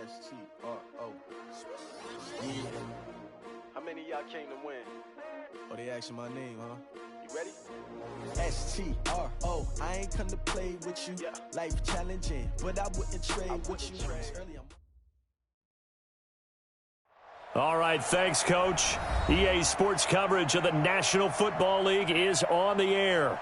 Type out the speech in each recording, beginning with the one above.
S-T-R-O. Yeah. How many of y'all came to win? Oh, they asking my name, huh? You ready? S-T-R-O. I ain't come to play with you. Yeah. Life challenging, but I wouldn't trade with you. All right, thanks, Coach. EA Sports coverage of the National Football League is on the air.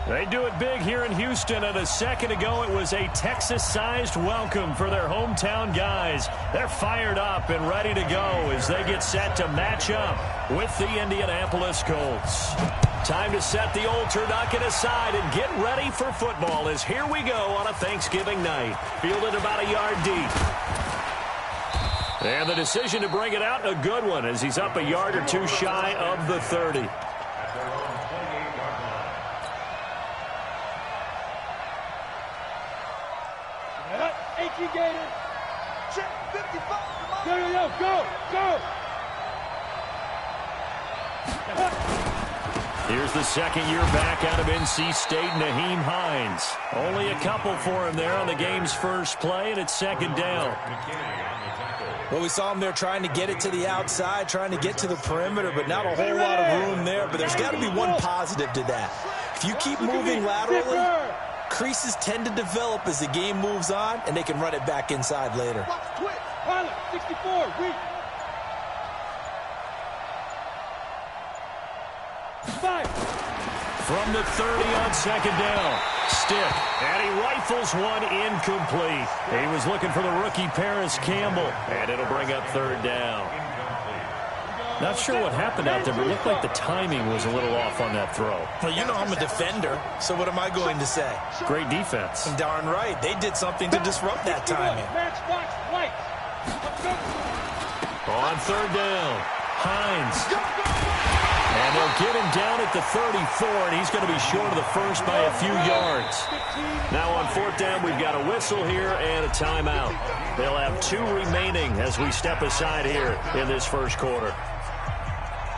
They do it big here in Houston, and a second ago it was a Texas-sized welcome for their hometown guys. They're fired up and ready to go as they get set to match up with the Indianapolis Colts. Time to set the old turducken aside and get ready for football as here we go on a Thanksgiving night. Fielded about a yard deep. And the decision to bring it out, a good one, as he's up a yard or two shy of the 30. Gator. Check 55. Go. Here's the second year back out of NC State, Nyheim Hines. Only a couple for him there on the game's first play, and it's second down. Well, we saw him there trying to get it to the outside, trying to get to the perimeter, but not a whole lot of room there. But there's got to be one positive to that. If you keep moving laterally, creases tend to develop as the game moves on, and they can run it back inside later. 64, weak. 5. From the 30 on second down. Stick, and he rifles one incomplete. He was looking for the rookie Paris Campbell, and it'll bring up third down. Not sure what happened out there, but it looked like the timing was a little off on that throw. Well, you know I'm a defender, so what am I going to say? Great defense. Darn right. They did something to disrupt that timing. On third down, Hines. And they'll get him down at the 34, and he's going to be short of the first by a few yards. Now on fourth down, we've got a whistle here and a timeout. They'll have 2 remaining as we step aside here in this first quarter.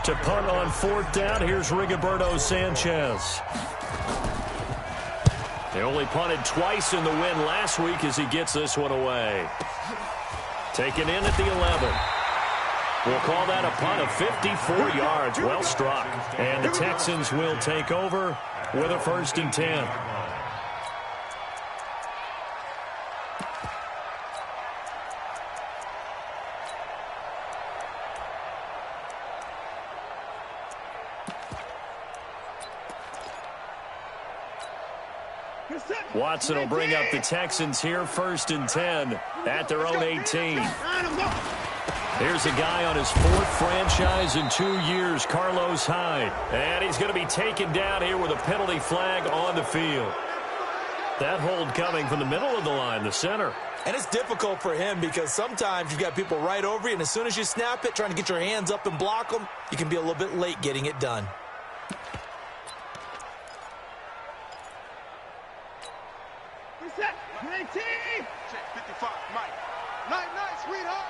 To punt on fourth down, here's Rigoberto Sanchez. They only punted twice in the win last week as he gets this one away. Taken in at the 11. We'll call that a punt of 54 yards. Well struck. And the Texans will take over with a 1st and 10. Watson will bring up the Texans here, 1st and 10 at their own 18. Here's a guy on his 4th franchise in 2 years, Carlos Hyde. And he's going to be taken down here with a penalty flag on the field. That hold coming from the middle of the line, the center. And it's difficult for him because sometimes you've got people right over you, and as soon as you snap it, trying to get your hands up and block them, you can be a little bit late getting it done. Reset. 19. Check 55, Mike. Night, sweetheart.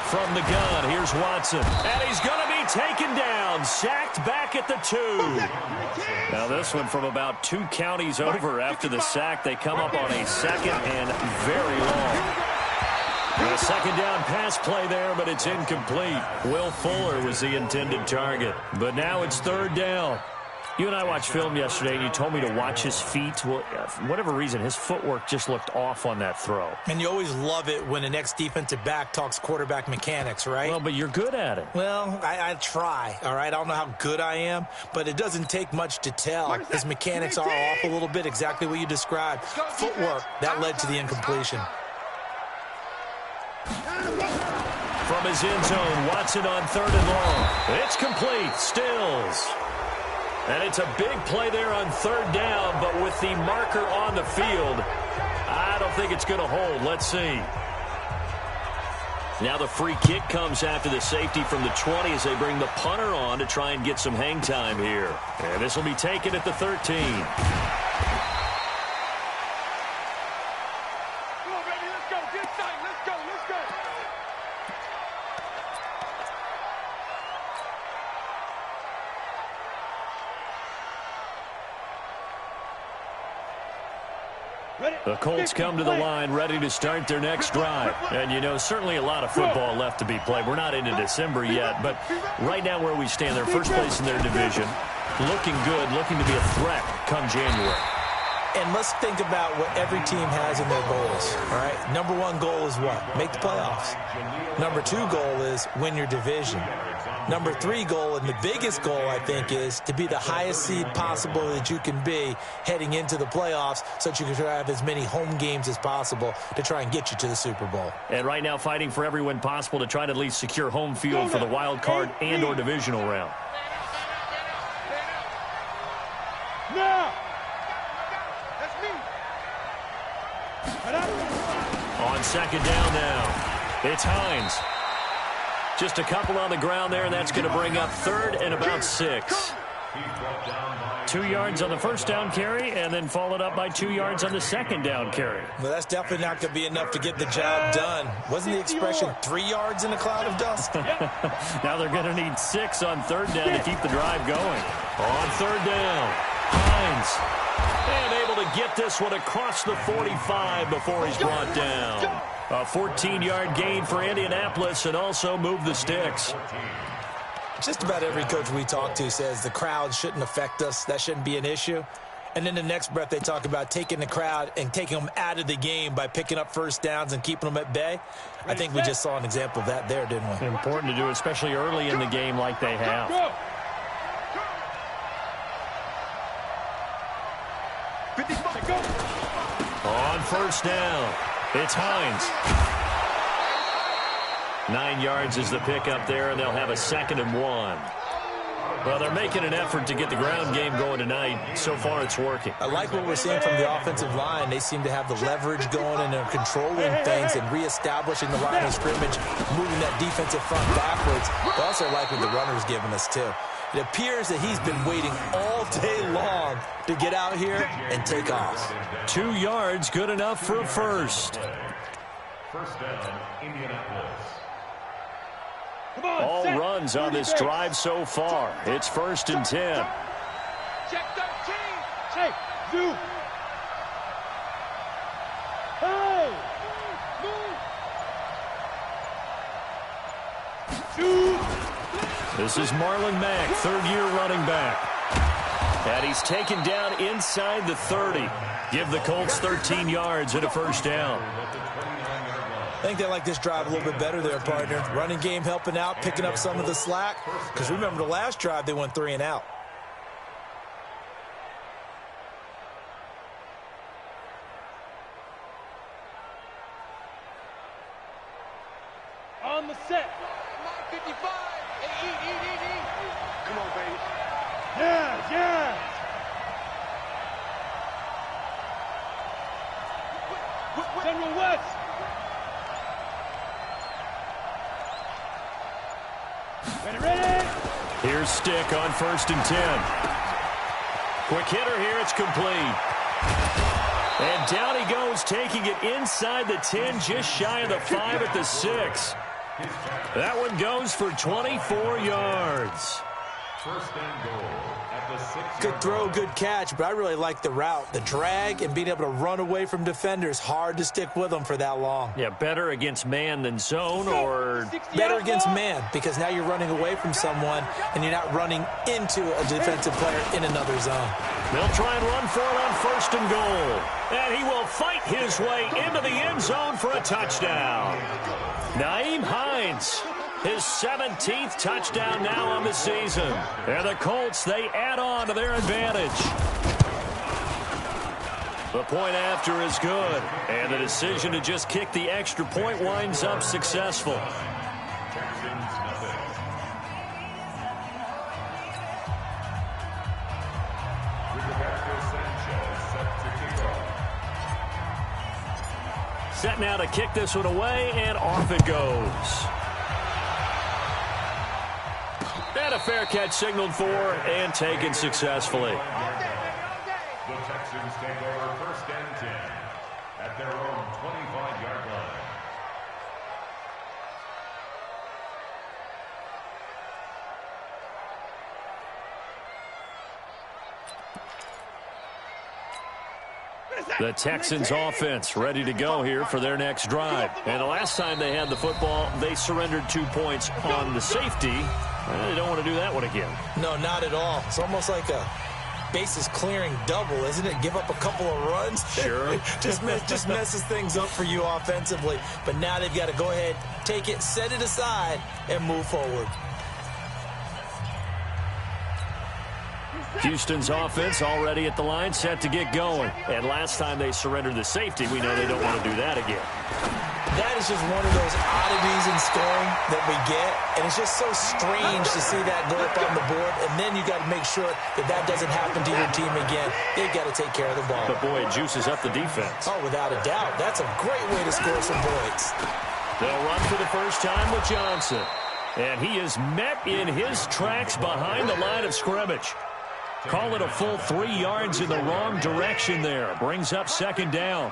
From the gun, here's Watson. And he's going to be taken down, sacked back at the 2. Now this one from about 2 counties over after the sack. They come up on a second and very long. A second down pass play there, but it's incomplete. Will Fuller was the intended target. But now it's 3rd down. You and I watched film yesterday, and you told me to watch his feet. Well, for whatever reason, his footwork just looked off on that throw. And you always love it when the next defensive back talks quarterback mechanics, right? Well, but you're good at it. Well, I try, all right? I don't know how good I am, but it doesn't take much to tell. His mechanics are off a little bit, exactly what you described. Footwork, that led to the incompletion. From his end zone, Watson on 3rd and long. It's complete. Stills. And it's a big play there on 3rd down, but with the marker on the field, I don't think it's going to hold. Let's see. Now the free kick comes after the safety from the 20 as they bring the punter on to try and get some hang time here. And this will be taken at the 13. The Colts come to the line ready to start their next drive. And, you know, certainly a lot of football left to be played. We're not into December yet, but right now where we stand, they're first place in their division. Looking good, looking to be a threat come January. And let's think about what every team has in their goals, all right? Number one goal is what? Make the playoffs. Number two goal is win your division. Number three goal, and the biggest goal, I think, is to be the highest seed possible that you can be heading into the playoffs so that you can have as many home games as possible to try and get you to the Super Bowl. And right now fighting for every win possible to try to at least secure home field for the wild card and or divisional round. Now! That's me! On second down now, it's Hines. Just a couple on the ground there, and that's going to bring up third and about 6. 2 yards on the first down carry, and then followed up by 2 yards on the second down carry. Well, that's definitely not going to be enough to get the job done. Wasn't the expression 3 yards in a cloud of dust? Now they're going to need 6 on third down to keep the drive going. On third down, Hines. And able to get this one across the 45 before he's brought down. A 14-yard gain for Indianapolis and also move the sticks. Just about every coach we talk to says the crowd shouldn't affect us. That shouldn't be an issue. And then the next breath they talk about taking the crowd and taking them out of the game by picking up first downs and keeping them at bay. I think we just saw an example of that there, didn't we? Important to do, especially early in the game like they have. On first down, it's Hines. 9 yards is the pickup there, and they'll have a 2nd and 1. Well, they're making an effort to get the ground game going tonight. So far, it's working. I like what we're seeing from the offensive line. They seem to have the leverage going, and they're controlling things and reestablishing the line of scrimmage, moving that defensive front backwards. But also like what the runner's giving us, too. It appears that he's been waiting all day long to get out here and take off. 2 yards, good enough for a first. First down, Indianapolis. All runs on this drive so far. It's 1st and 10. Check 13. Check. Zoo. Hey. Zoo. This is Marlon Mack, third-year running back. And he's taken down inside the 30. Give the Colts 13 yards and a first down. I think they like this drive a little bit better there, partner. Running game helping out, picking up some of the slack. Because remember the last drive, they went 3 and out. On the set. 55. Come on, baby. Yeah. General West. Ready. Here's Stick on 1st and 10. Quick hitter here, it's complete. And down he goes, taking it inside the 10, just shy of the 5 at the 6. That one goes for 24 yards. First and goal at the 6. Good throw, good catch, but I really like the route. The drag and being able to run away from defenders, hard to stick with them for that long. Yeah, better against man than zone, or better against man, because now you're running away from someone and you're not running into a defensive player in another zone. They'll try and run for it on 1st and goal. And he will fight his way into the end zone for a touchdown. Nyheim Hines, his 17th touchdown now on the season. And the Colts, they add on to their advantage. The point after is good. And the decision to just kick the extra point winds up successful. Set now to kick this one away, and off it goes. And a fair catch signaled for and taken successfully. The Texans take over 1st and 10 at their own 25-yard line. The Texans offense ready to go here for their next drive. And the last time they had the football, they surrendered 2 points on the safety. They don't want to do that one again. No, not at all. It's almost like a bases clearing double, isn't it? Give up a couple of runs. Sure. just messes things up for you offensively. But now they've got to go ahead, take it, set it aside, and move forward. Houston's offense already at the line, set to get going. And last time they surrendered the safety, we know they don't want to do that again. That is just one of those oddities in scoring that we get, and it's just so strange to see that go up on the board, and then you got to make sure that that doesn't happen to your team again. They've got to take care of the ball. But, boy, it juices up the defense. Oh, without a doubt. That's a great way to score some points. They'll run for the first time with Johnson. And he is met in his tracks behind the line of scrimmage. Call it a full 3 yards in the wrong direction there. Brings up second down.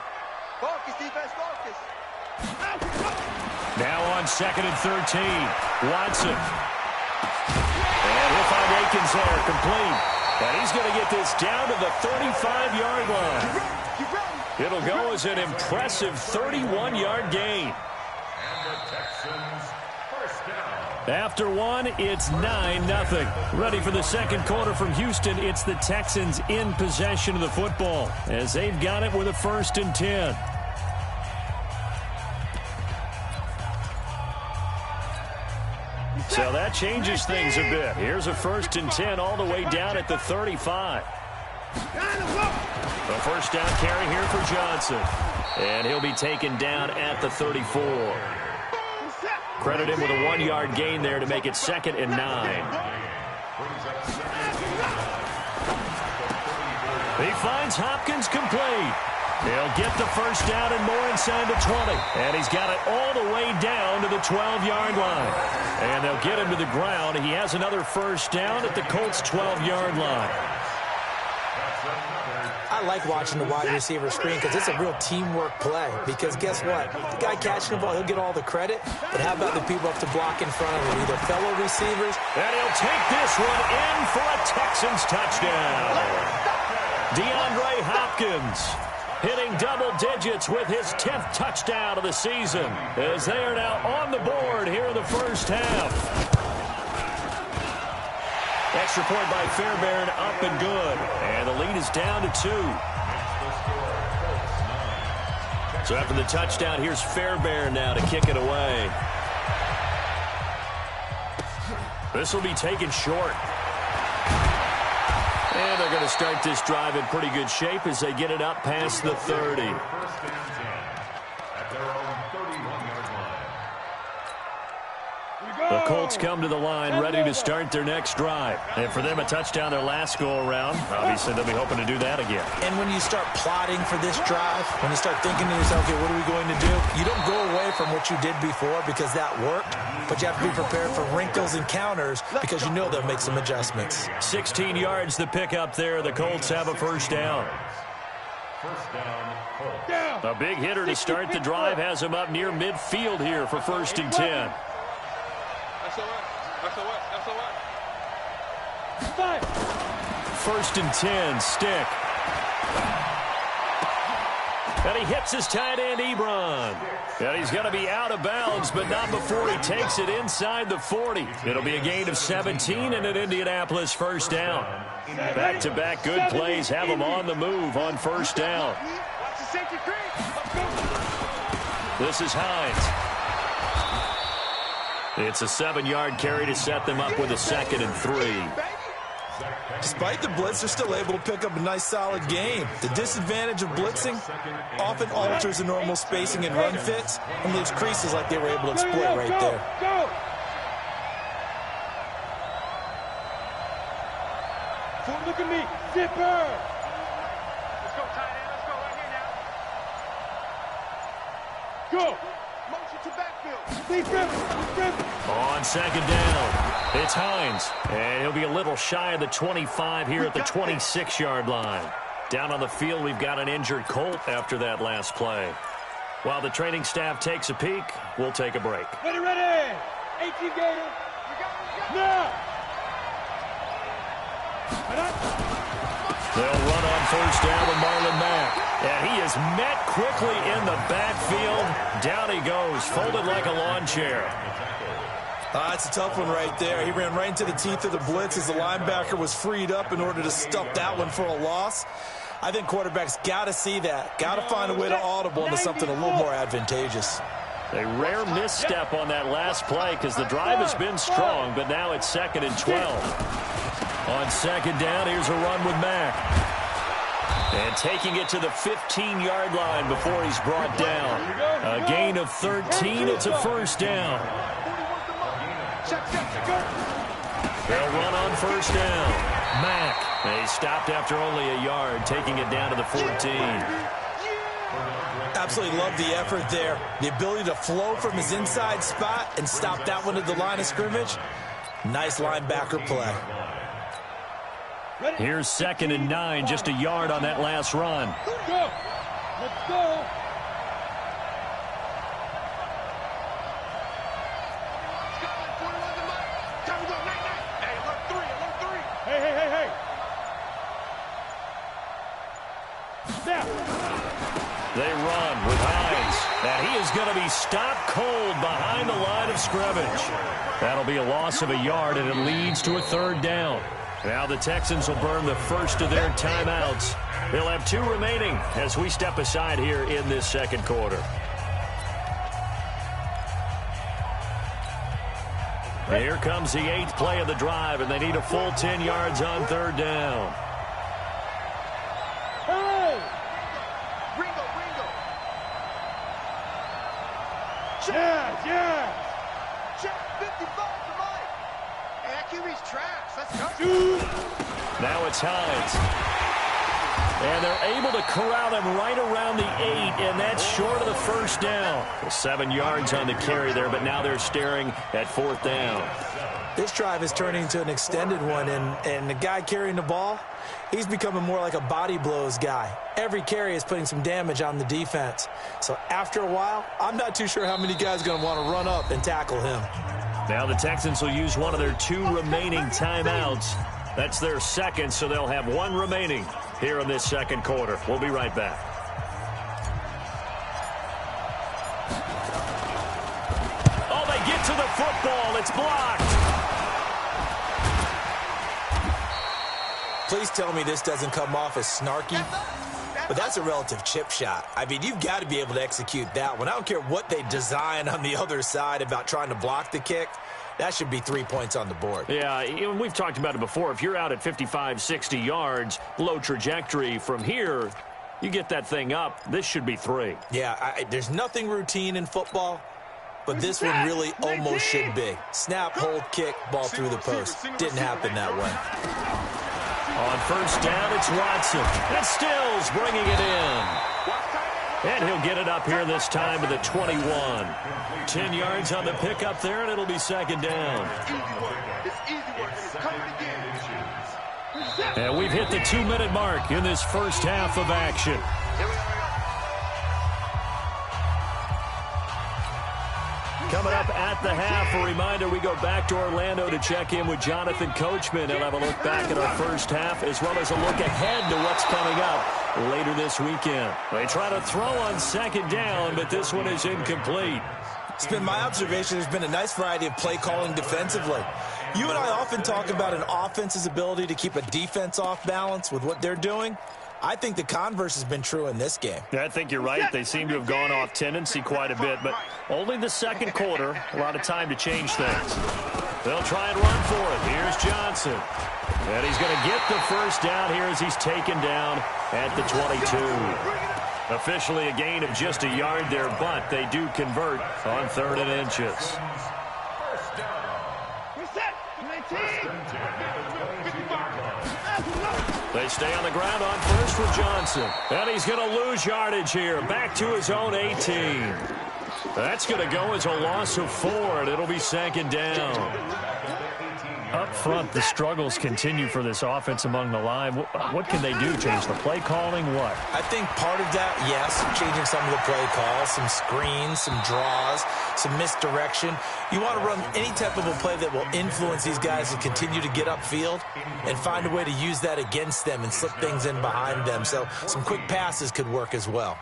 Focus, defense, focus. Now on 2nd and 13. Watson. And he'll find Akins there, complete. And he's going to get this down to the 35-yard line. It'll go as an impressive 31-yard gain. And the Texans first down. After one, it's 9-0. Ready for the second quarter from Houston. It's the Texans in possession of the football as they've got it with a 1st and 10. So that changes things a bit. Here's a 1st and 10 all the way down at the 35. The first down carry here for Johnson. And he'll be taken down at the 34. Credit him with a 1-yard gain there to make it 2nd and 9. He finds Hopkins complete. He'll get the first down and more inside the 20. And he's got it all the way down to the 12-yard line. And they'll get him to the ground. He has another first down at the Colts' 12-yard line. I like watching the wide receiver screen because it's a real teamwork play. Because guess what? The guy catching the ball, he'll get all the credit. But how about the people up to block in front of him? Either fellow receivers. And he'll take this one in for a Texans touchdown. DeAndre Hopkins hitting double digits with his 10th touchdown of the season as they are now on the board here in the first half. Extra point by Fairbairn, up and good. And the lead is down to 2. So after the touchdown, here's Fairbairn now to kick it away. This will be taken short. And they're going to start this drive in pretty good shape as they get it up past the 30. The Colts come to the line ready to start their next drive. And for them, a touchdown their last go-around. Obviously, they'll be hoping to do that again. And when you start plotting for this drive, when you start thinking to yourself, okay, what are we going to do? You don't go away from what you did before because that worked. But you have to be prepared for wrinkles and counters because you know they'll make some adjustments. 16 yards the pickup there. The Colts have a first down. A big hitter to start the drive has him up near midfield here for 1st and 10. First and 10, Stick. And he hits his tight end, Ebron. And he's going to be out of bounds, but not before he takes it inside the 40. It'll be a gain of 17 and an Indianapolis first down. Back-to-back good plays have him on the move on first down. This is Hines. It's a 7-yard carry to set them up with a 2nd and 3. Despite the blitz, they're still able to pick up a nice, solid game. The disadvantage of blitzing often alters the normal spacing and run fits and leaves creases like they were able to exploit right there. Look at me, zipper. Let's go, tight end. Let's go right here now. Go. Motion to backfield. On 2nd down, it's Hines. And he'll be a little shy of the 25 here at the 26-yard line. Down on the field, we've got an injured Colt after that last play. While the training staff takes a peek, we'll take a break. Ready. 18 Gator. Now. They'll run on first down with Marlon Mack. And he is met quickly in the backfield. Down he goes, folded like a lawn chair. That's a tough one right there. He ran right into the teeth of the blitz as the linebacker was freed up in order to stuff that one for a loss. I think quarterbacks got to see that. Got to find a way to audible into something a little more advantageous. A rare misstep on that last play because the drive has been strong, but now it's 2nd and 12. On second down, here's a run with Mack. And taking it to the 15-yard line before he's brought down. A gain of 13. It's a first down. They'll run on first down. Mack. He stopped after only a yard, taking it down to the 14. Absolutely love the effort there. The ability to flow from his inside spot and stop that one at the line of scrimmage. Nice linebacker play. Here's 2nd and 9, just a yard on that last run. Let's go. Let's go. Hey. Snap. They run with Hines, and he is going to be stopped cold behind the line of scrimmage. That'll be a loss of a yard, and it leads to a 3rd down. Now the Texans will burn the first of their timeouts. They'll have 2 remaining as we step aside here in this second quarter. Here comes the 8th play of the drive, and they need a full 10 yards on 3rd down. Hey. Ringo. Yeah. Check 55 to Mike. Hey, that QB's trash. Let's go. Now it's Hines. And they're able to corral him right around the 8, and that's short of the first down. 7 yards on the carry there, but now they're staring at 4th down. This drive is turning into an extended one, and the guy carrying the ball, he's becoming more like a body blows guy. Every carry is putting some damage on the defense. So after a while, I'm not too sure how many guys are going to want to run up and tackle him. Now the Texans will use one of their 2 remaining timeouts. That's their 2nd, so they'll have 1 remaining here in this second quarter. We'll be right back. Oh, they get to the football. It's blocked. Please tell me this doesn't come off as snarky, but that's a relative chip shot. I mean, you've got to be able to execute that one. I don't care what they design on the other side about trying to block the kick. That should be 3 points on the board. Yeah, we've talked about it before. If you're out at 55, 60 yards, low trajectory from here, you get that thing up, this should be 3. Yeah, there's nothing routine in football, but this one really almost should be. Snap, hold, kick, ball through the post. Didn't happen that way. On first down, it's Watson. And Stills bringing it in. And he'll get it up here this time to the 21. 10 yards on the pickup there, and it'll be 2nd down. It's easy work. It's coming again. And we've hit the 2-minute mark in this first half of action. Coming up at the half, a reminder, we go back to Orlando to check in with Jonathan Coachman. He'll have a look back at our first half as well as a look ahead to what's coming up later this weekend. They try to throw on 2nd down, but this one is incomplete. It's been my observation there's been a nice variety of play calling defensively. You and I often talk about an offense's ability to keep a defense off balance with what they're doing. I think the converse has been true in this game. Yeah, I think you're right. They seem to have gone off tendency quite a bit, but only the second quarter, a lot of time to change things. They'll try and run for it. Here's Johnson. And he's going to get the first down here as he's taken down at the 22. Officially a gain of just a yard there, but they do convert on 3rd and inches. They stay on the ground on first with Johnson. And he's going to lose yardage here. Back to his own 18. That's going to go as a loss of 4, and it'll be 2nd down. Up front, the struggles continue for this offense among the line. What can they do? Change the play calling? What? I think part of that, yes, changing some of the play calls, some screens, some draws, some misdirection. You want to run any type of a play that will influence these guys to continue to get upfield and find a way to use that against them and slip things in behind them. So some quick passes could work as well.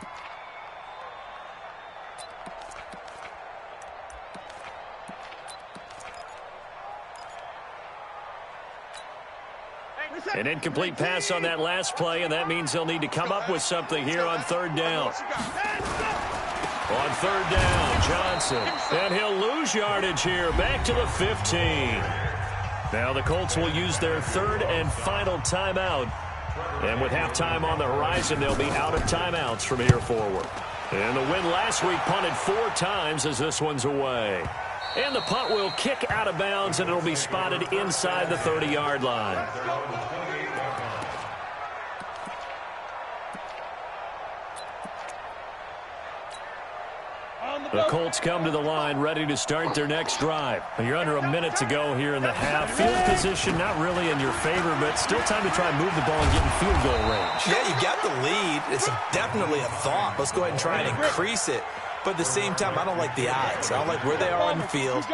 An incomplete pass on that last play, and that means they'll need to come up with something here on third down. On third down, Johnson. And he'll lose yardage here, back to the 15. Now the Colts will use their third and final timeout. And with halftime on the horizon, they'll be out of timeouts from here forward. And the win last week punted 4 times as this one's away. And the punt will kick out of bounds, and it'll be spotted inside the 30-yard line. The Colts come to the line ready to start their next drive. You're under a minute to go here in the half. Field position not really in your favor, but still time to try and move the ball and get in field goal range. Yeah, you got the lead. It's definitely a thought. Let's go ahead and try and increase it. But at the same time, I don't like the odds. I don't like where they are on the field.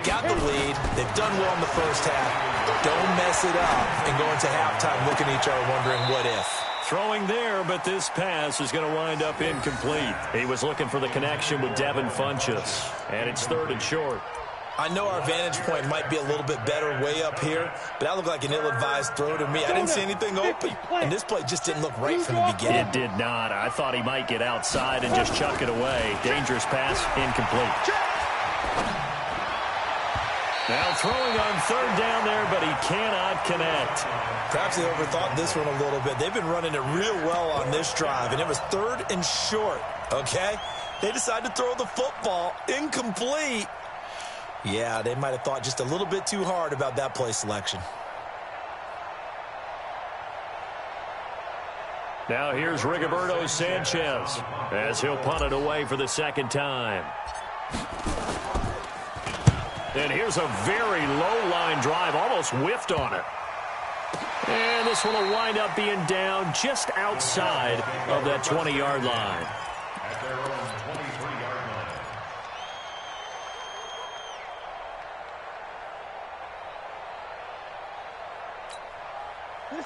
Got the lead. They've done well in the first half. Don't mess it up and go into halftime looking at each other wondering what if. Throwing there, but this pass is going to wind up incomplete. He was looking for the connection with Devin Funchess, and it's third and short. I know our vantage point might be a little bit better way up here, but that looked like an ill-advised throw to me. I didn't see anything open, and this play just didn't look right from the beginning. It did not. I thought he might get outside and just chuck it away. Dangerous pass, incomplete. Now throwing on third down there, but he cannot connect. Perhaps they overthought this one a little bit. They've been running it real well on this drive, and it was third and short, okay? They decided to throw the football incomplete. Yeah, they might have thought just a little bit too hard about that play selection. Now here's Rigoberto Sanchez as he'll punt it away for the second time. And here's a very low line drive, almost whiffed on it. And this one will wind up being down just outside of that 20-yard line. At their own 23-yard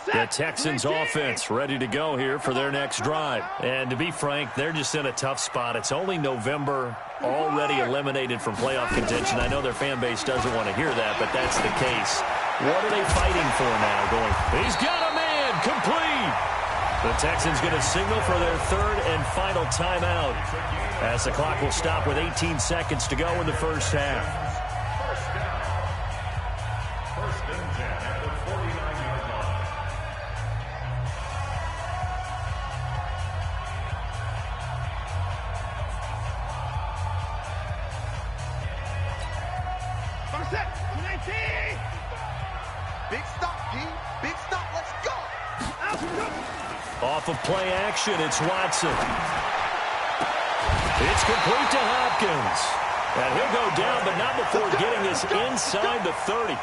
line. The Texans offense ready to go here for their next drive. And to be frank, they're just in a tough spot. It's only November, already eliminated from playoff contention. I know their fan base doesn't want to hear that, but that's the case. What are they fighting for now? He's got a man, complete. The Texans going to signal for their third and final timeout as the clock will stop with 18 seconds to go in the first half. First and 10 at the 49-yard line. Big stop, D. Big stop. Let's go. Off of play action, it's Watson. It's complete to Hopkins. And he'll go down, but not before getting this inside the 30.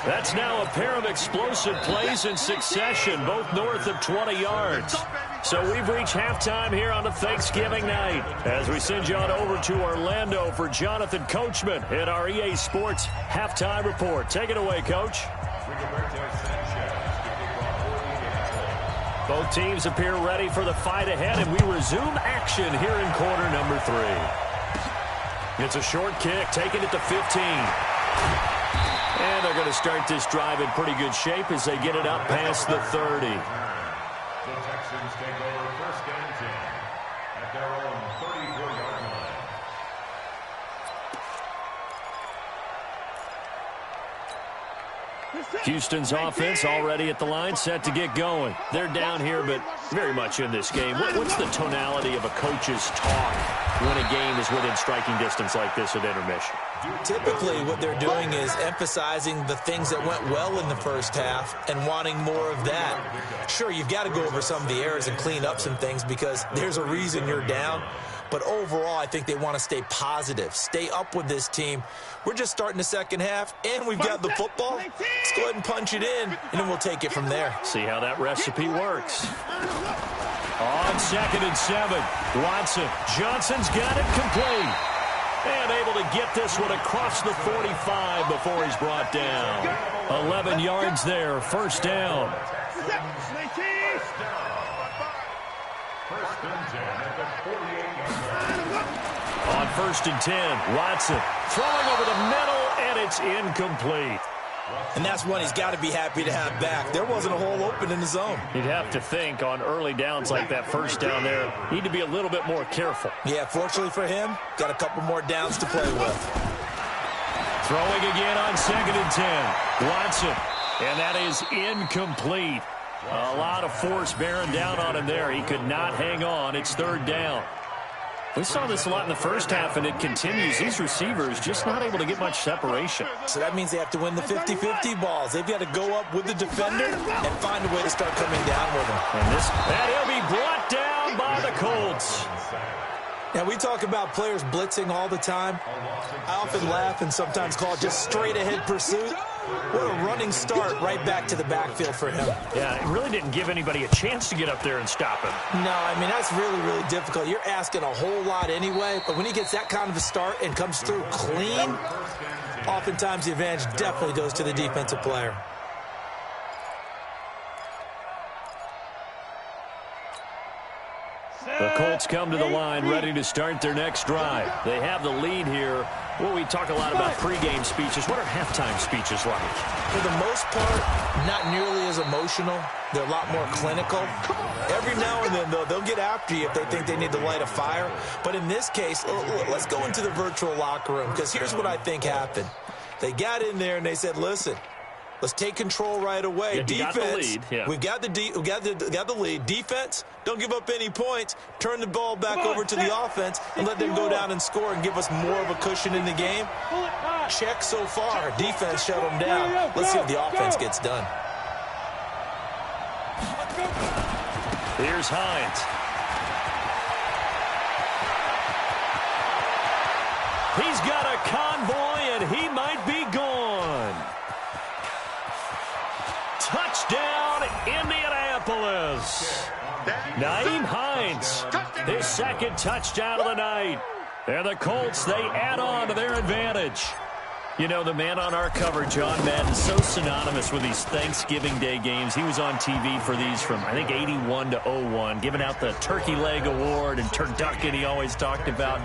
That's now a pair of explosive plays in succession, both north of 20 yards. So we've reached halftime here on a Thanksgiving night as we send you on over to Orlando for Jonathan Coachman at our EA Sports Halftime Report. Take it away, Coach. Both teams appear ready for the fight ahead, and we resume action here in quarter number 3. It's a short kick, taking it to 15. And they're going to start this drive in pretty good shape as they get it up past the 30. The Texans take over first and 10 at their own 34-yard line. Houston's offense already at the line, set to get going. They're down here, but very much in this game. What's the tonality of a coach's talk when a game is within striking distance like this at intermission? Typically, what they're doing is emphasizing the things that went well in the first half and wanting more of that. Sure, you've got to go over some of the errors and clean up some things because there's a reason you're down. But overall, I think they want to stay positive, stay up with this team. We're just starting the second half, and we've got the football. Let's go ahead and punch it in, and then we'll take it from there. See how that recipe works. On 2nd and 7, Watson. Johnson's got it complete. And able to get this one across the 45 before he's brought down. 11 yards there, first down. First and 10 at the 48-yard line. On 1st and 10, Watson throwing over the middle, and it's incomplete. And that's one he's got to be happy to have back. There wasn't a hole open in the zone. You'd have to think on early downs like that first down there, need to be a little bit more careful. Yeah, fortunately for him, got a couple more downs to play with. Throwing again on 2nd and 10, Watson. And that is incomplete. A lot of force bearing down on him there. He could not hang on. It's 3rd down. We saw this a lot in the first half, and it continues. These receivers just not able to get much separation. So that means they have to win the 50-50 balls. They've got to go up with the defender and find a way to start coming down with him. And he'll be brought down by the Colts. Now, we talk about players blitzing all the time. I often laugh and sometimes call it just straight-ahead pursuit. What a running start right back to the backfield for him. Yeah, it really didn't give anybody a chance to get up there and stop him. No, I mean, that's really, really difficult. You're asking a whole lot anyway, but when he gets that kind of a start and comes through clean, oftentimes the advantage definitely goes to the defensive player. The Colts come to the line ready to start their next drive. They have the lead here. Well, we talk a lot about pregame speeches. What are halftime speeches like? For the most part, not nearly as emotional. They're a lot more clinical. Every now and then, though, they'll get after you if they think they need to light a fire. But in this case, let's go into the virtual locker room, because here's what I think happened. They got in there and they said, listen, let's take control right away. Yeah, Defense, we've got the lead. Defense, don't give up any points. Turn the ball back over to the offense and let them go down and score and give us more of a cushion in the game. Check so far. Defense shut them down. Let's see if the offense gets done. Here's Hines. He's got a convoy, and he might be gone. Touchdown, Indianapolis. Nyheim Hines, his 2nd touchdown of the night. And the Colts, they add on to their advantage. You know, the man on our cover, John Madden, so synonymous with these Thanksgiving Day games. He was on TV for these from, I think, 81 to 01, giving out the Turkey Leg Award and turducken he always talked about.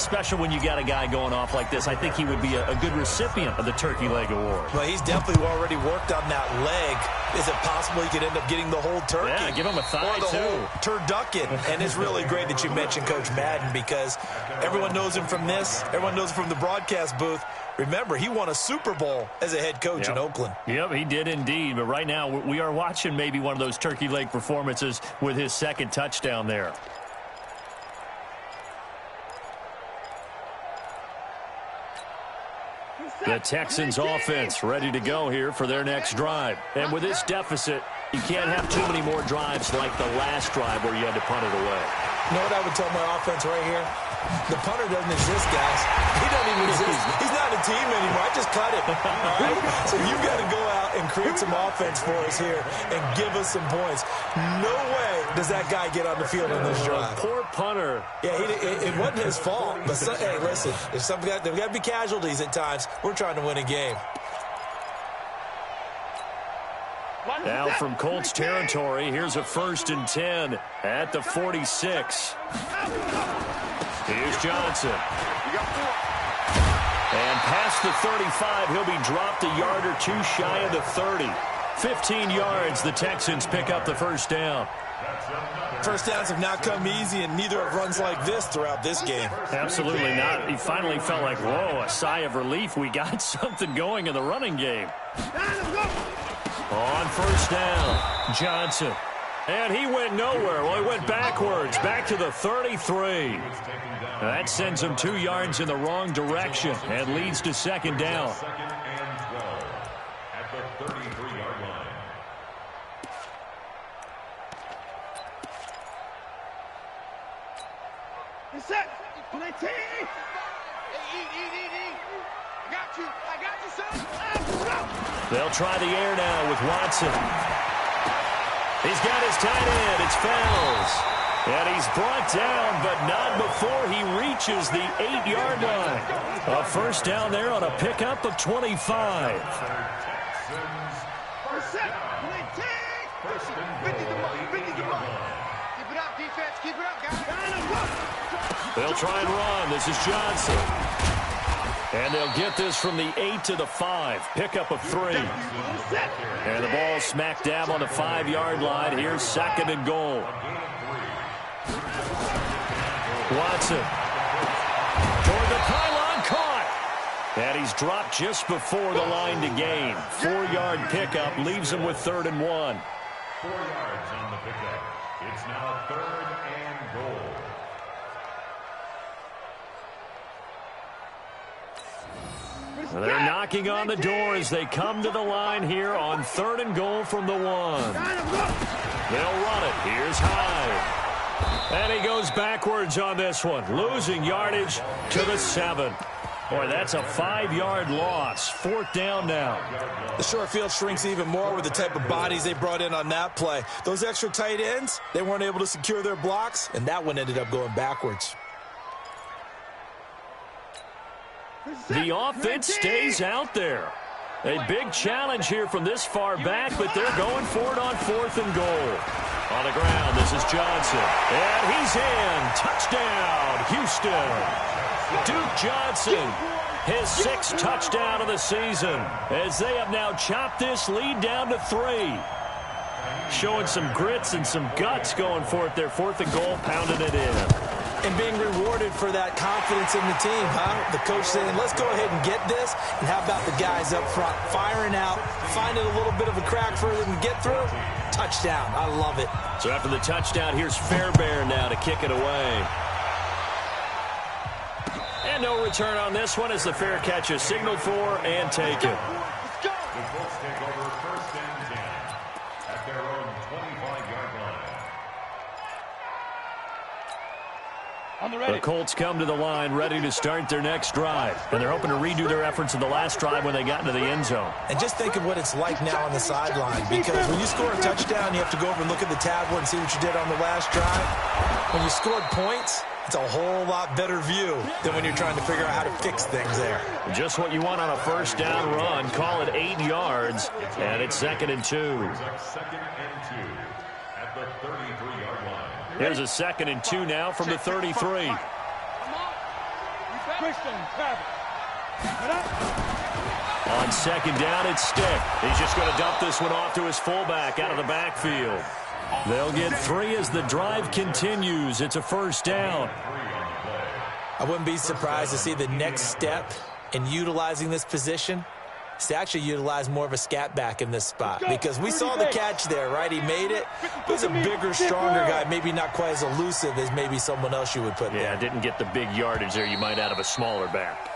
Special when you got a guy going off like this. I think he would be a good recipient of the Turkey Leg Award. Well, he's definitely already worked on that leg. Is it possible he could end up getting the whole turkey? Yeah, give him a thigh, or the too. whole turducken. And it's really great that you mentioned Coach Madden, because everyone knows him from this. Everyone knows him from the broadcast booth. Remember, he won a Super Bowl as a head coach in Oakland. Yep, he did indeed. But right now, we are watching maybe one of those turkey leg performances with his 2nd touchdown there. The Texans offense ready to go here for their next drive. And with this deficit, you can't have too many more drives like the last drive where you had to punt it away. You know what I would tell my offense right here? The punter doesn't exist, guys. He don't even exist. He's not a team anymore. I just cut him. All right? So you've got to go out and create some offense for us here and give us some points. No way does that guy get on the field in this drive. Poor punter. Yeah, it wasn't his fault. But, hey, listen, there's got to be casualties at times. We're trying to win a game. Now from Colts territory, here's a 1st and 10 at the 46. Here's Johnson. And past the 35, he'll be dropped a yard or two shy of the 30. 15 yards, the Texans pick up the first down. First downs have not come easy, and neither have runs like this throughout this game. Absolutely not. He finally felt like, whoa, a sigh of relief. We got something going in the running game. On first down, Johnson. And he went nowhere. Well, he went backwards, back to the 33. That sends him 2 yards in the wrong direction and leads to 2nd down. 2nd and 12 at the 33-yard line. Get set. Eat. I got you, son. They'll try the air now with Watson. He's got his tight end. It's Fells. And he's brought down, but not before he reaches the 8-yard line. A first down there on a pickup of 25. Keep it up, guys. They'll try and run. This is Johnson. And they'll get this from the 8 to the 5. Pickup of 3. And the ball smack dab on the 5-yard line. Here's second and goal. Watson. Toward the pylon, caught. And he's dropped just before the line to gain. 4-yard pickup leaves him with 3rd and 1. 4 yards on the pickup. It's now 3rd and goal. They're knocking on the door as they come to the line here on 3rd and goal from the 1. They'll run it. Here's Hyde. And he goes backwards on this one, losing yardage to the 7. Boy, that's a 5-yard loss. 4th down now. The short field shrinks even more with the type of bodies they brought in on that play. Those extra tight ends, they weren't able to secure their blocks, and that one ended up going backwards. The offense stays out there. A big challenge here from this far back, but they're going for it on 4th and goal. On the ground, this is Johnson. And he's in. Touchdown, Houston. Duke Johnson, his 6th touchdown of the season, as they have now chopped this lead down to 3. Showing some grits and some guts going for it. Their 4th and goal, pounding it in. And being rewarded for that confidence in the team, huh? The coach saying, let's go ahead and get this. And how about the guys up front firing out, finding a little bit of a crack for them to get through? Touchdown. I love it. So after the touchdown, here's Fairbairn now to kick it away. And no return on this one as the fair catch is signaled for and taken. The Colts take over 1st and 10 at their own 25-yard line. The Colts come to the line ready to start their next drive. And they're hoping to redo their efforts in the last drive when they got into the end zone. And just think of what it's like now on the sideline, because when you score a touchdown, you have to go over and look at the tablet and see what you did on the last drive. When you scored points, it's a whole lot better view than when you're trying to figure out how to fix things there. Just what you want on a first down run. Call it 8 yards, and it's 2nd and 2. 2nd and 2 at the 33-yard line. Here's a 2nd and 2 now from the 33. On 2nd down, it's Stick. He's just going to dump this one off to his fullback out of the backfield. They'll get 3 as the drive continues. It's a first down. I wouldn't be surprised to see the next step in utilizing this position is to actually utilize more of a scat back in this spot, because we saw the catch there, right? He made it. He's a bigger, stronger guy, maybe not quite as elusive as maybe someone else you would put there. Yeah, didn't get the big yardage there you might out of a smaller back.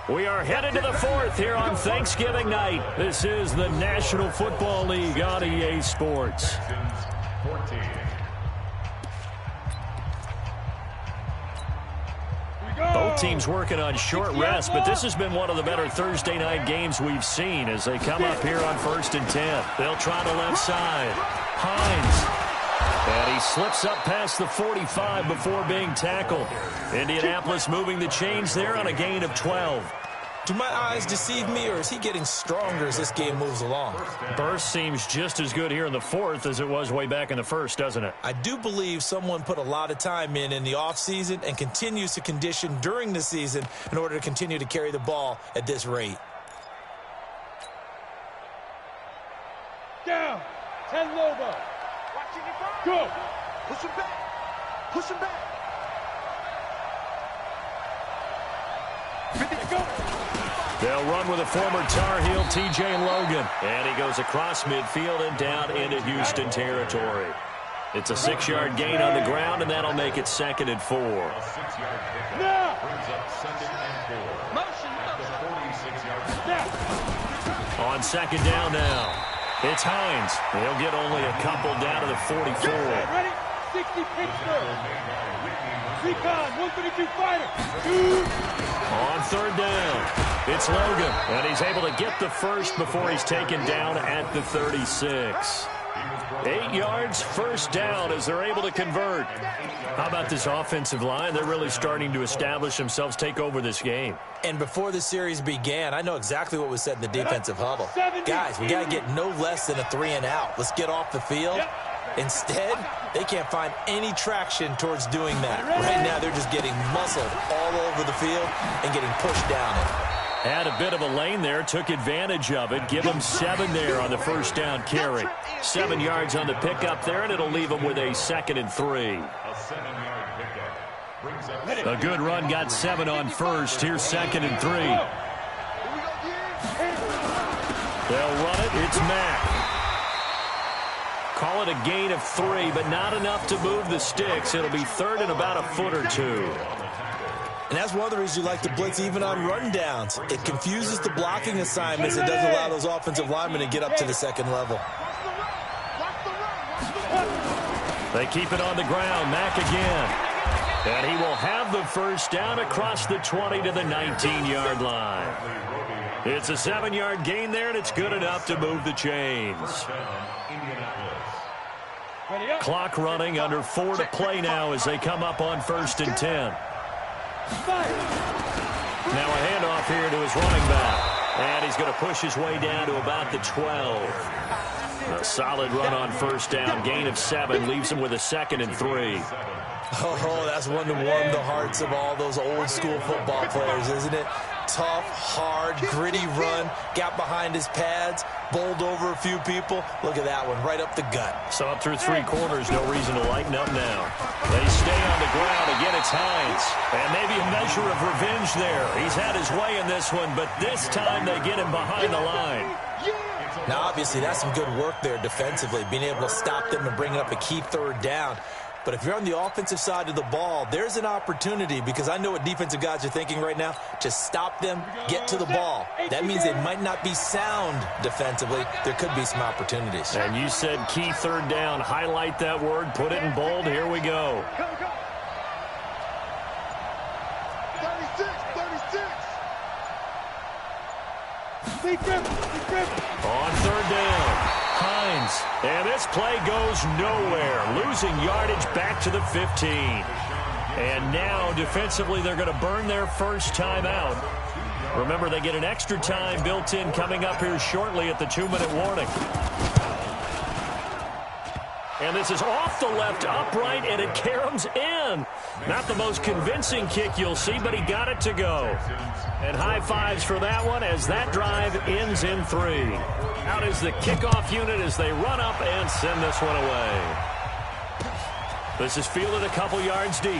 We are headed to the 4th here on Thanksgiving night. This is the National Football League on EA Sports. 14. Both teams working on short rest, but this has been one of the better Thursday night games we've seen as they come up here on 1st and 10. They'll try the left side. Hines. And he slips up past the 45 before being tackled. Indianapolis moving the chains there on a gain of 12. Do my eyes deceive me, or is he getting stronger as this game moves along? Burst seems just as good here in the 4th as it was way back in the 1st, doesn't it? I do believe someone put a lot of time in the offseason and continues to condition during the season in order to continue to carry the ball at this rate. Down. 10 Lobo. Go. Push him back. Push him back. Go. They'll run with a former Tar Heel, T.J. Logan. And he goes across midfield and down into Houston territory. It's a 6-yard gain on the ground, and that'll make it 2nd and 4. A 6-yard pickup brings up 2nd and 4. Motion. At the 46-yard line. On 2nd down now, it's Hines. He'll get only a couple down to the 44. Ready? 60 Pittsburgh. Recon, 132 fighter. Shoot. On third down, it's Logan, and he's able to get the first before he's taken down at the 36. 8 yards, first down as they're able to convert. How about this offensive line? They're really starting to establish themselves, take over this game. And before the series began, I know exactly what was said in the defensive huddle. Guys, we got to get no less than a 3-and-out. Let's get off the field. Instead, they can't find any traction towards doing that. Right now, they're just getting muscled all over the field and getting pushed down it. Had a bit of a lane there, took advantage of it. Give them 7 there on the first down carry. 7 yards on the pickup there, and it'll leave them with a 2nd and 3. A good run, got 7 on first. Here's 2nd and 3. They'll run it. It's Mack. Call it a gain of 3, but not enough to move the sticks. It'll be 3rd and about a foot or 2. And that's one of the reasons you like to blitz even on run downs. It confuses the blocking assignments. It doesn't allow those offensive linemen to get up to the second level. They keep it on the ground. Mack again. And he will have the first down across the 20 to the 19-yard line. It's a 7-yard gain there, and it's good enough to move the chains. Clock running, under 4 to play now as they come up on 1st and 10. Now a handoff here to his running back. And he's going to push his way down to about the 12. A solid run on first down. Gain of 7 leaves him with a 2nd and 3. Oh, that's one to warm the hearts of all those old school football players, isn't it? Tough, hard, gritty run. Got behind his pads. Bowled over a few people. Look at that one, right up the gut. So up through 3 quarters, no reason to lighten up now. They stay on the ground. Again, it's Hines. And maybe a measure of revenge there. He's had his way in this one, but this time they get him behind the line. Now, obviously, that's some good work there defensively, being able to stop them and bring up a key 3rd down. But if you're on the offensive side of the ball, there's an opportunity, because I know what defensive guys are thinking right now. Just stop them, get to the ball. That means they might not be sound defensively. There could be some opportunities. And you said key 3rd down. Highlight that word. Put it in bold. Here we go. 36. On 3rd down. Hines, and this play goes nowhere. Losing yardage back to the 15. And now, defensively, they're going to burn their first time out. Remember, they get an extra time built in coming up here shortly at the 2-minute warning. And this is off the left upright, and it caroms in. Not the most convincing kick you'll see, but he got it to go. And high fives for that one as that drive ends in 3. Out is the kickoff unit as they run up and send this one away. This is fielded a couple yards deep.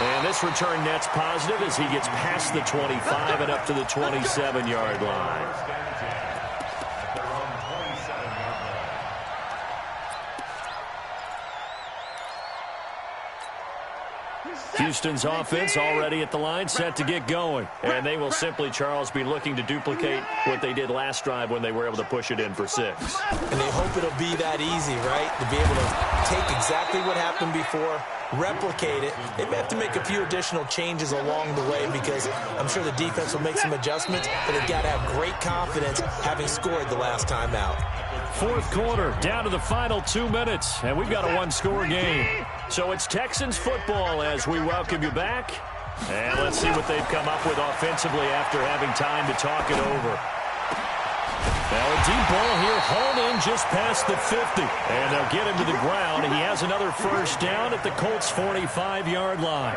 And this return net's positive as he gets past the 25 and up to the 27-yard line. Houston's offense already at the line, set to get going. And they will simply, Charles, be looking to duplicate what they did last drive when they were able to push it in for 6. And they hope it'll be that easy, right? To be able to take exactly what happened before, replicate it. They may have to make a few additional changes along the way because I'm sure the defense will make some adjustments, but they've got to have great confidence having scored the last time out. 4th quarter, down to the final 2 minutes, and we've got a 1-score game. So it's Texans football as we welcome you back. And let's see what they've come up with offensively after having time to talk it over. Now a deep ball here, hauled in just past the 50. And they'll get him to the ground. He has another first down at the Colts' 45-yard line.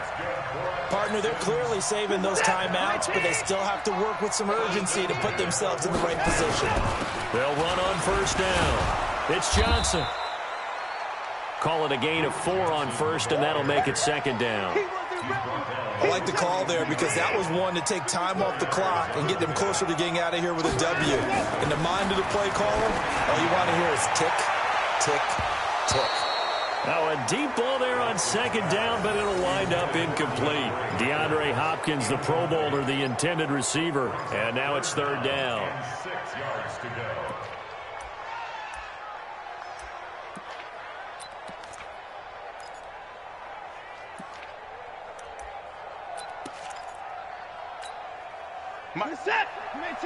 Partner, they're clearly saving those timeouts, but they still have to work with some urgency to put themselves in the right position. They'll run on first down. It's Johnson. Call it a gain of 4 on first, and that'll make it 2nd down. I like the call there because that was one to take time off the clock and get them closer to getting out of here with a W. In the mind of the play caller, all you want to hear is tick, tick, tick. Now a deep ball there on 2nd down, but it'll wind up incomplete. DeAndre Hopkins, the Pro Bowler, the intended receiver. And now it's 3rd down. 6 yards to go. Mike. Set. Mike.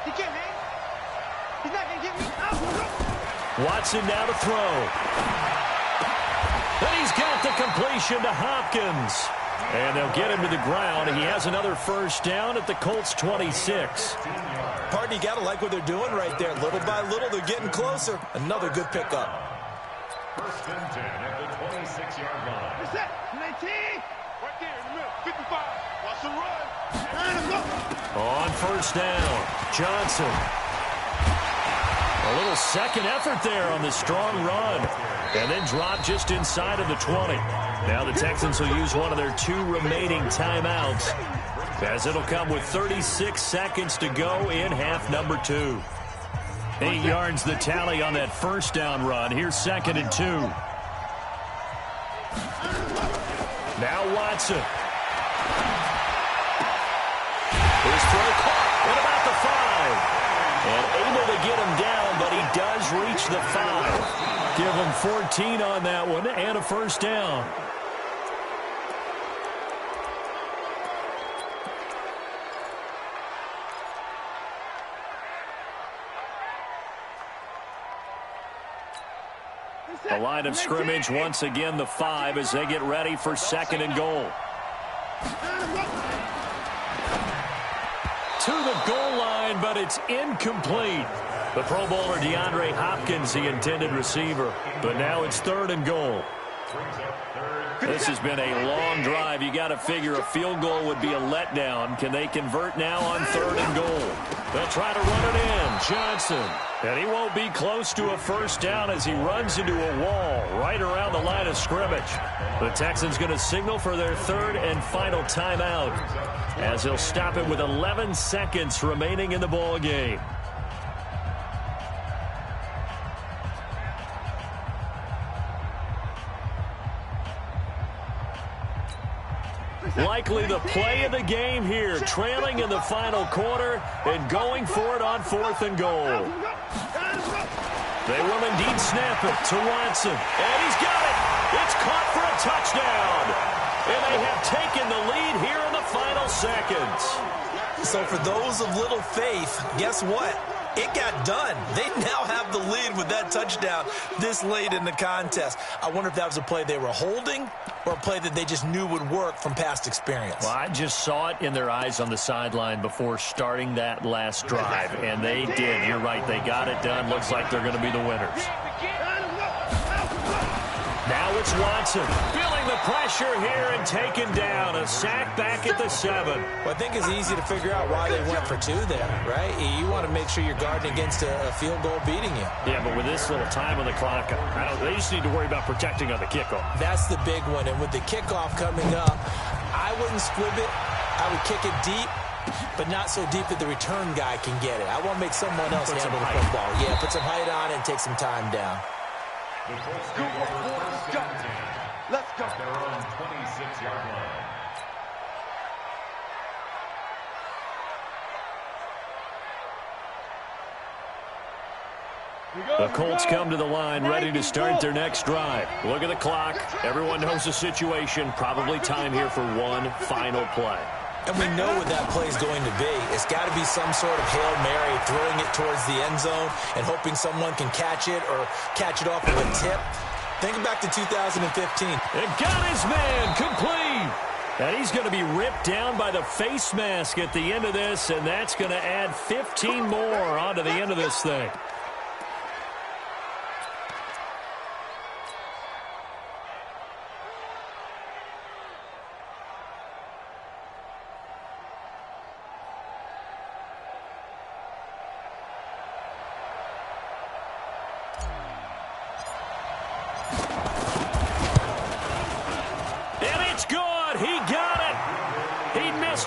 He can't hang. He's not going to get me out. Watson now to throw. And he's got the completion to Hopkins. And they'll get him to the ground. He has another first down at the Colts 26. Pardon, you got to like what they're doing right there. Little by little, they're getting closer. Another good pickup. First and 10 at the 26-yard line. Set. 19. Right there in the middle. 55. Watch the run. And go. On first down, Johnson. A little second effort there on the strong run. And then drop just inside of the 20. Now the Texans will use one of their 2 remaining timeouts, as it'll come with 36 seconds to go in half number 2. 8 yards the tally on that first down run. Here's 2nd and 2. Now Watson. His throw caught at about the 5. And able to get him down, but he does reach the 5. Give him 14 on that one and a first down. The line of scrimmage once again the 5 as they get ready for 2nd and goal. To the goal line, but it's incomplete. The Pro Bowler DeAndre Hopkins, the intended receiver. But now it's 3rd and goal. This has been a long drive. You got to figure a field goal would be a letdown. Can they convert now on 3rd and goal? They'll try to run it in. Johnson. And he won't be close to a first down as he runs into a wall right around the line of scrimmage. The Texans going to signal for their 3rd and final timeout, as they'll stop it with 11 seconds remaining in the ball game. Likely the play of the game here, trailing in the final quarter and going for it on 4th and goal. They will indeed snap it to Watson, and he's got it. It's caught for a touchdown, and they have taken the lead here in the final seconds. So for those of little faith, guess what? It got done. They now have the lead with that touchdown this late in the contest. I wonder if that was a play they were holding or a play that they just knew would work from past experience. Well, I just saw it in their eyes on the sideline before starting that last drive, and they did. You're right. They got it done. Looks like they're going to be the winners. Now it's Watson feeling the pressure here and taken down. A sack back at the 7. Well, I think it's easy to figure out why they went for 2 there, right? You want to make sure you're guarding against a field goal beating you. Yeah, but with this little time on the clock, they just need to worry about protecting on the kickoff. That's the big one. And with the kickoff coming up, I wouldn't squib it. I would kick it deep, but not so deep that the return guy can get it. I want to make someone else handle the football. Yeah, put some height on and take some time down. Let's go. At their own 26-yard line. The Colts come to the line ready to start their next drive. Look at the clock. Everyone knows the situation. Probably time here for one final play. And we know what that play is going to be. It's got to be some sort of Hail Mary, throwing it towards the end zone and hoping someone can catch it or catch it off with a tip. Think back to 2015. It got his man complete. And he's going to be ripped down by the face mask at the end of this, and that's going to add 15 more onto the end of this thing.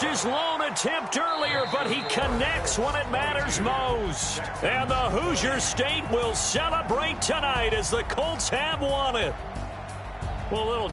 His lone attempt earlier, but he connects when it matters most. And the Hoosier State will celebrate tonight as the Colts have won it. Well, a little